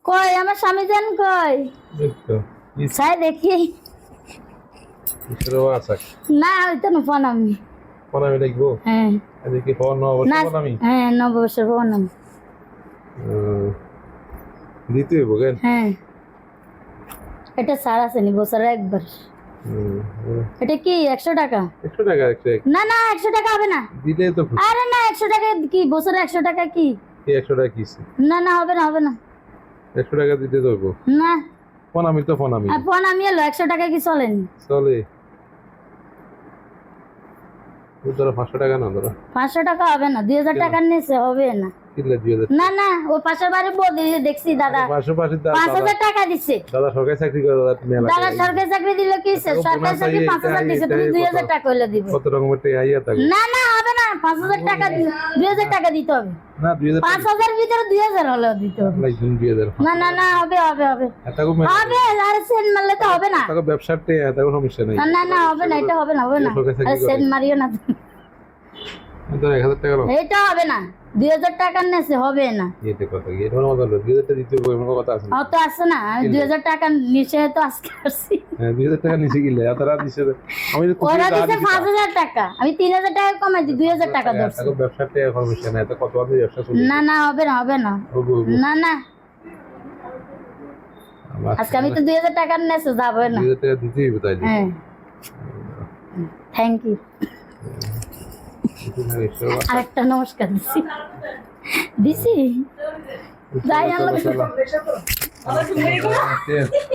কই আমার স্বামী জান কই দেখতো সাই দেখি ইসরো আছে না ওইটা না ফোন আমি কোন আমি দেখবো হ্যাঁ এদিকে ফোন নাও না বলতে আমি হ্যাঁ নববর্ষের ফোন আমি দিতে হবে কেন হ্যাঁ এটা সারা আছে বছরে একবার এটা কি 100 টাকা 100 টাকা না না 100 টাকা হবে না দিলে তো খুশি। আরে না 100 টাকা কি বছরে 100 টাকা কি কি 100 টাকা কিছে না না হবে না হবে না 100 টাকা দিতে দেবো না ফোন আমি তো ফোন আমি আর ফোন আমি এলো 100 টাকা কি চলেনি চলে ধরো 500 টাকা না ধরো 500 টাকা হবে না 2000 টাকার নিচে হবে না কিনলে 2000 না না ও পাশের বাড়ি বৌদি দেখছি দাদা 5000 টাকা দিচ্ছে দাদা সরকারি চাকরি করে দাদা মেলা দাদা সরকারি চাকরি দিলে কি সরকারি চাকরি 5000 দিচ্ছে তুমি 2000 টাকা হইলে দিব কত রকমের টাকা আইয়া থাকে না না হবে না 5000 টাকা 2000 টাকা দিতে হবে না 2000 5000 ভিতরে 2000 হলে দিতে হবে লাইছেন 2000 না না না হবে হবে হবে এতগো হবে আর সেন মারলে তো হবে না এতগো ব্যবসাতে এতগো সমস্যা নাই না না না হবে না এটা হবে না হবে না আর সেন মারিও না ধর 1000 টাকা এটা হবে না 2000 টাকার নেছে হবে না এতে কথা কি এর মধ্যে 2000 টাকা দিতে হবে এমন কথা আছে অত আছে না আমি 2000 টাকা নিচে তো আজকে আসছি হ্যাঁ 2000 টাকা নিচে গিলে এত রাত দিছে আমি তো ওরা দিছে 5000 টাকা আমি 3000 টাকা কমাই দিই 2000 টাকা ধরছি এতগো ব্যবসাতে সমস্যা নাই এত কত আছে ব্যবসা চলে না না হবে না হবে না না না আজকে আমি তো 2000 টাকার নেছে যাবে না 2000 টাকা দিতেই হবে তাইলে হ্যাঁ থ্যাংক ইউ আরেকটা নমস্কার দিছি দিছি যাই আল্লাহ